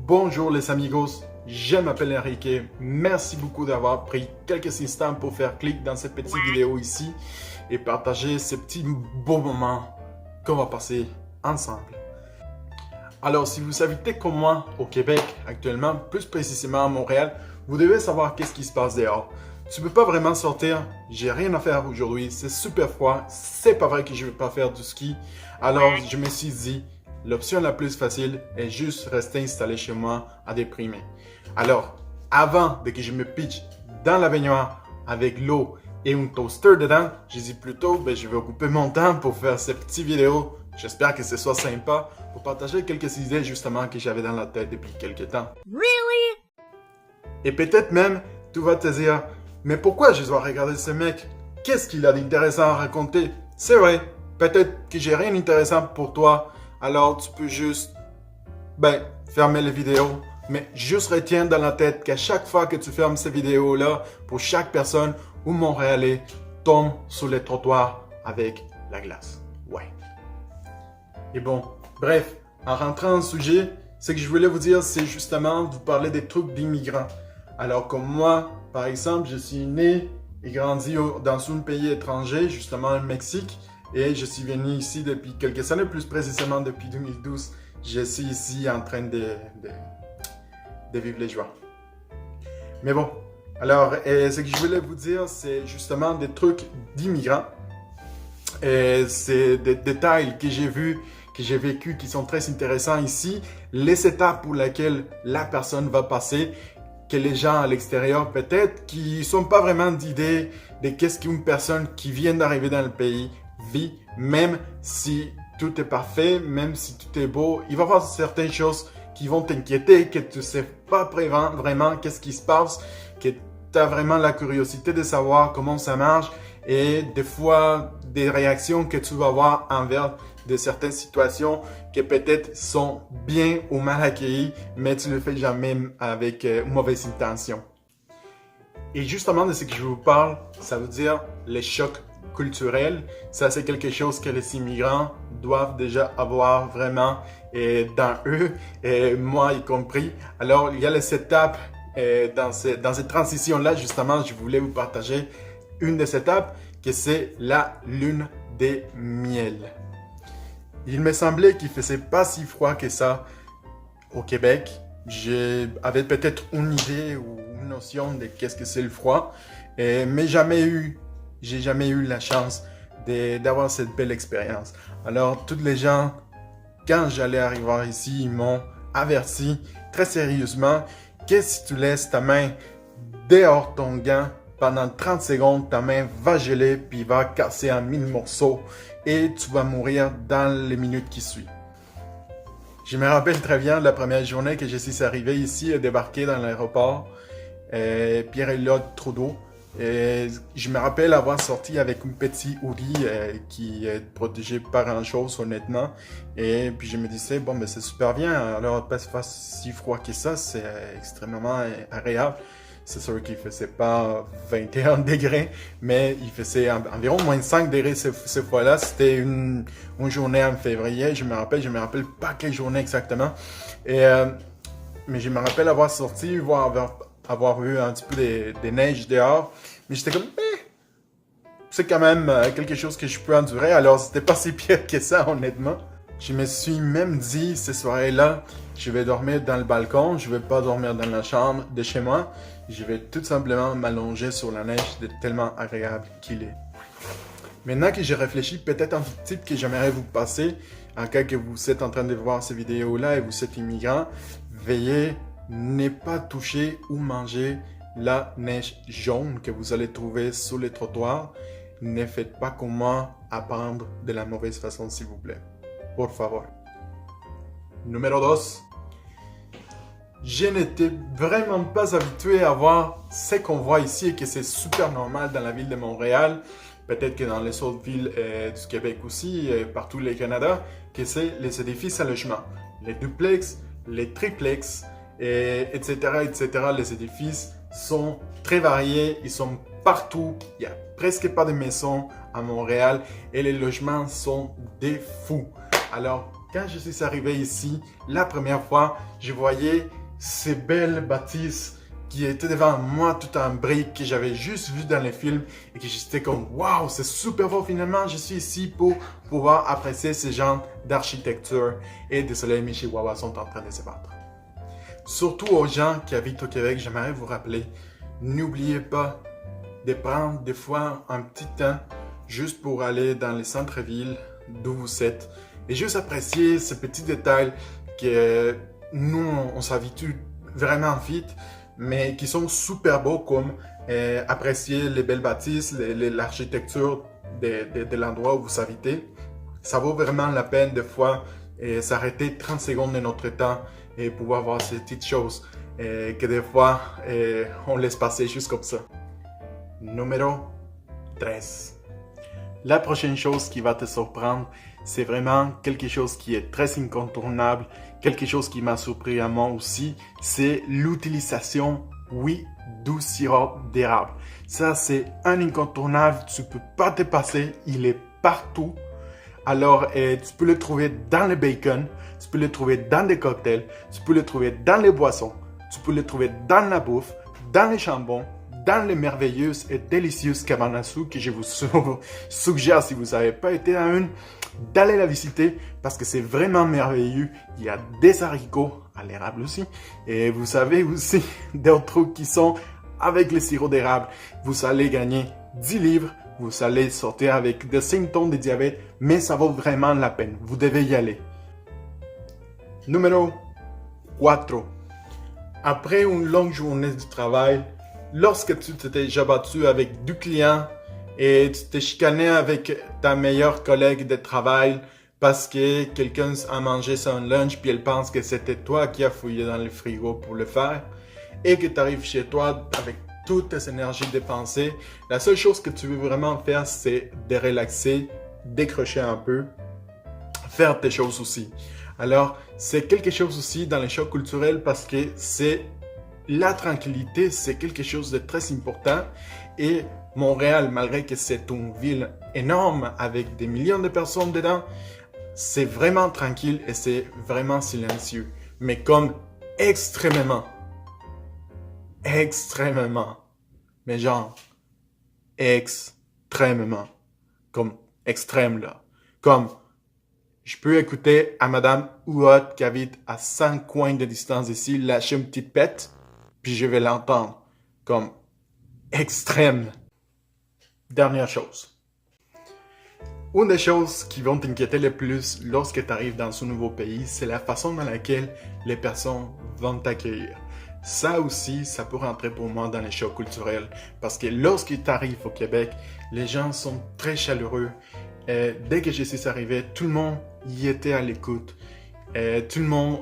Bonjour les amigos, je m'appelle Enrique. Merci beaucoup d'avoir pris quelques instants pour faire clic dans cette petite vidéo ici et partager ces petits beaux moments qu'on va passer ensemble. Alors, si vous habitez comme moi au Québec actuellement, plus précisément à Montréal, vous devez savoir qu'est-ce qui se passe dehors. Tu peux pas vraiment sortir, j'ai rien à faire aujourd'hui, c'est super froid, c'est pas vrai que je vais pas faire du ski. Alors, je me suis dit, l'option la plus facile est juste rester installé chez moi à déprimer. Alors, avant de que je me pitche dans la baignoire avec l'eau et un toaster dedans, je dis plutôt, je vais occuper mon temps pour faire cette petite vidéo. J'espère que ce soit sympa pour partager quelques idées justement que j'avais dans la tête depuis quelques temps. Really? Et peut-être même, tu vas te dire, mais pourquoi je dois regarder ce mec? Qu'est-ce qu'il a d'intéressant à raconter? C'est vrai, peut-être que j'ai rien d'intéressant pour toi. Alors, tu peux juste, fermer les vidéos. Mais juste retiens dans la tête qu'à chaque fois que tu fermes ces vidéos-là, pour chaque personne où Montréalais tombe sur les trottoirs avec la glace. Ouais. Et bon, bref, en rentrant en sujet, ce que je voulais vous dire, c'est justement vous parler des trucs d'immigrants. Alors, comme moi, par exemple, je suis né et grandi dans un pays étranger, justement le Mexique. Et je suis venu ici depuis quelques années, plus précisément depuis 2012. Je suis ici en train de vivre les joies. Mais bon, alors, ce que je voulais vous dire, c'est justement des trucs d'immigrants. C'est des détails que j'ai vus, que j'ai vécu, qui sont très intéressants ici. Les étapes pour lesquelles la personne va passer, que les gens à l'extérieur peut-être, qui sont pas vraiment d'idée de qu'est-ce qu'une personne qui vient d'arriver dans le pays vit, même si tout est parfait, même si tout est beau, il va y avoir certaines choses qui vont t'inquiéter, que tu ne sais pas vraiment qu'est-ce qui se passe, que tu as vraiment la curiosité de savoir comment ça marche et des fois des réactions que tu vas avoir envers de certaines situations qui peut-être sont bien ou mal accueillies, mais tu ne le fais jamais avec mauvaise intention. Et justement de ce que je vous parle, ça veut dire les chocs culturels. Ça, c'est quelque chose que les immigrants doivent déjà avoir vraiment dans eux, et moi y compris. Alors, il y a les étapes dans cette transition-là, justement, je voulais vous partager une des étapes, que c'est la lune des miels. Il me semblait qu'il faisait pas si froid que ça au Québec. J'avais peut-être une idée ou une notion de qu'est-ce que c'est le froid, mais j'ai jamais eu la chance d'avoir cette belle expérience. Alors, tous les gens, quand j'allais arriver ici, ils m'ont averti très sérieusement que si tu laisses ta main dehors ton gant, pendant 30 secondes, ta main va geler puis va casser en 1000 morceaux et tu vas mourir dans les minutes qui suivent. Je me rappelle très bien de la première journée que je suis arrivé ici et débarqué dans l'aéroport Pierre-Éliott Trudeau. Et je me rappelle avoir sorti avec un petit hoodie qui est protégé par grand-chose honnêtement. Et puis je me disais, bon, c'est super bien. Alors, pas si froid que ça, c'est extrêmement agréable. C'est sûr qu'il ne faisait pas 21 degrés, mais il faisait environ moins 5 degrés cette fois-là. C'était une journée en février, je me rappelle pas quelle journée exactement. Mais je me rappelle avoir sorti, avoir vu un petit peu de neige dehors. Mais j'étais comme, c'est quand même quelque chose que je peux endurer. Alors, c'était pas si pire que ça, honnêtement. Je me suis même dit, ces soirées-là, je vais dormir dans le balcon. Je vais pas dormir dans la chambre de chez moi. Je vais tout simplement m'allonger sur la neige, de tellement agréable qu'il est. Maintenant que j'ai réfléchi, peut-être un petit tip que j'aimerais vous passer, en cas que vous êtes en train de voir ces vidéos-là et vous êtes immigrant, veillez ne pas toucher ou manger la neige jaune que vous allez trouver sur les trottoirs. Ne faites pas comme moi apprendre de la mauvaise façon, s'il vous plaît. Por favor. Numéro 2. Je n'étais vraiment pas habitué à voir ce qu'on voit ici et que c'est super normal dans la ville de Montréal. Peut-être que dans les autres villes du Québec aussi, partout le Canada, que c'est les édifices à logement. Les duplex, les triplex, etc., etc. Les édifices sont très variés, ils sont partout. Il n'y a presque pas de maisons à Montréal et les logements sont des fous. Alors, quand je suis arrivé ici, la première fois, je voyais ces belles bâtisses qui étaient devant moi tout en briques que j'avais juste vu dans les films et que j'étais comme waouh, c'est super beau finalement, je suis ici pour pouvoir apprécier ce genre d'architecture. Et désolé, mes chihuahuas sont en train de se battre. Surtout aux gens qui habitent au Québec, j'aimerais vous rappeler, n'oubliez pas de prendre des fois un petit temps juste pour aller dans les centres-villes d'où vous êtes et juste apprécier ces petits détails que nous, on s'habitue vraiment vite, mais qui sont super beaux, comme apprécier les belles bâtisses, l'architecture de l'endroit où vous habitez. Ça vaut vraiment la peine des fois s'arrêter 30 secondes de notre temps et pouvoir voir ces petites choses que des fois on laisse passer juste comme ça. Numéro 13. La prochaine chose qui va te surprendre, c'est vraiment quelque chose qui est très incontournable, quelque chose qui m'a surpris à moi aussi, c'est l'utilisation, oui, du sirop d'érable. Ça, c'est un incontournable, tu ne peux pas te passer, il est partout. Alors, tu peux le trouver dans le bacon, tu peux le trouver dans des cocktails, tu peux le trouver dans les boissons, tu peux le trouver dans la bouffe, dans les jambons, dans les merveilleuses et délicieuses cabanes à soupe que je vous suggère, si vous n'avez pas été à une, d'aller la visiter parce que c'est vraiment merveilleux. Il y a des haricots à l'érable aussi. Et vous savez aussi d'autres trucs qui sont avec le sirop d'érable. Vous allez gagner 10 livres. Vous allez sortir avec des symptômes de diabète, mais ça vaut vraiment la peine. Vous devez y aller. Numéro 4. Après une longue journée de travail, lorsque tu t'es déjà battu avec du client et tu t'es chicané avec ta meilleure collègue de travail parce que quelqu'un a mangé son lunch puis elle pense que c'était toi qui as fouillé dans le frigo pour le faire et que tu arrives chez toi avec toutes tes énergies dépensées, la seule chose que tu veux vraiment faire, c'est de relaxer, décrocher un peu, faire tes choses aussi. Alors, c'est quelque chose aussi dans les chocs culturels parce que c'est la tranquillité, c'est quelque chose de très important. Et Montréal, malgré que c'est une ville énorme avec des millions de personnes dedans, c'est vraiment tranquille et c'est vraiment silencieux. Mais comme extrêmement, mais genre extrêmement, comme extrême là, comme je peux écouter à Madame Ouot qui habite à 5 coins de distance ici lâcher une petite pète, puis je vais l'entendre comme extrême. Dernière chose. Une des choses qui vont t'inquiéter le plus lorsque tu arrives dans ce nouveau pays, c'est la façon dans laquelle les personnes vont t'accueillir. Ça aussi, ça peut rentrer pour moi dans les chocs culturels. Parce que lorsque tu arrives au Québec, les gens sont très chaleureux. Dès que je suis arrivé, tout le monde y était à l'écoute. Tout le monde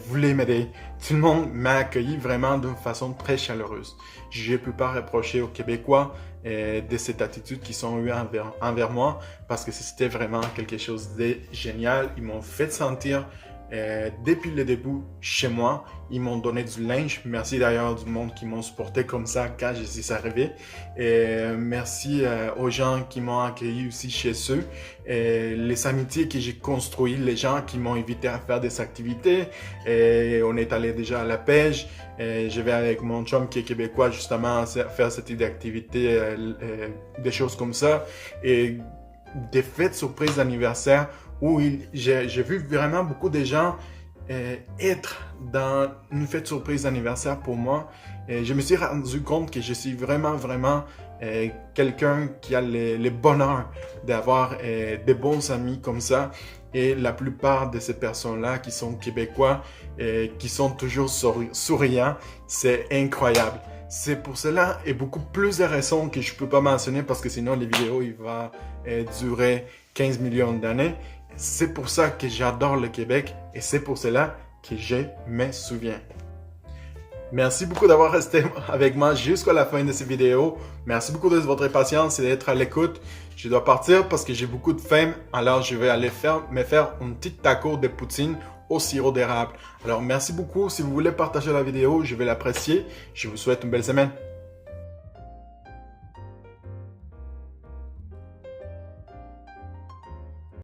voulait m'aider. Tout le monde m'a accueilli vraiment d'une façon très chaleureuse. Je ne peux pas reprocher aux Québécois de cette attitude qu'ils ont eue envers moi parce que c'était vraiment quelque chose de génial. Ils m'ont fait sentir depuis le début chez moi. Ils m'ont donné du linge. Merci d'ailleurs du monde qui m'ont supporté comme ça quand je suis arrivé. Merci aux gens qui m'ont accueilli aussi chez eux. Les amitiés que j'ai construites, les gens qui m'ont invité à faire des activités. On est allé déjà à la pêche. Je vais avec mon chum qui est québécois justement faire cette idée d'activité, des choses comme ça. Et des fêtes surprises d'anniversaire où j'ai vu vraiment beaucoup de gens être dans une fête surprise d'anniversaire pour moi. Et je me suis rendu compte que je suis vraiment quelqu'un qui a le bonheur d'avoir de bons amis comme ça. Et la plupart de ces personnes-là qui sont québécois, qui sont toujours souriants, c'est incroyable. C'est pour cela et beaucoup plus de raisons que je ne peux pas mentionner parce que sinon les vidéos ils vont durer 15 millions d'années. C'est pour ça que j'adore le Québec et c'est pour cela que je me souviens. Merci beaucoup d'avoir resté avec moi jusqu'à la fin de cette vidéo. Merci beaucoup de votre patience et d'être à l'écoute. Je dois partir parce que j'ai beaucoup de faim, alors je vais aller me faire une petite taco de poutine au sirop d'érable. Alors merci beaucoup. Si vous voulez partager la vidéo, je vais l'apprécier. Je vous souhaite une belle semaine.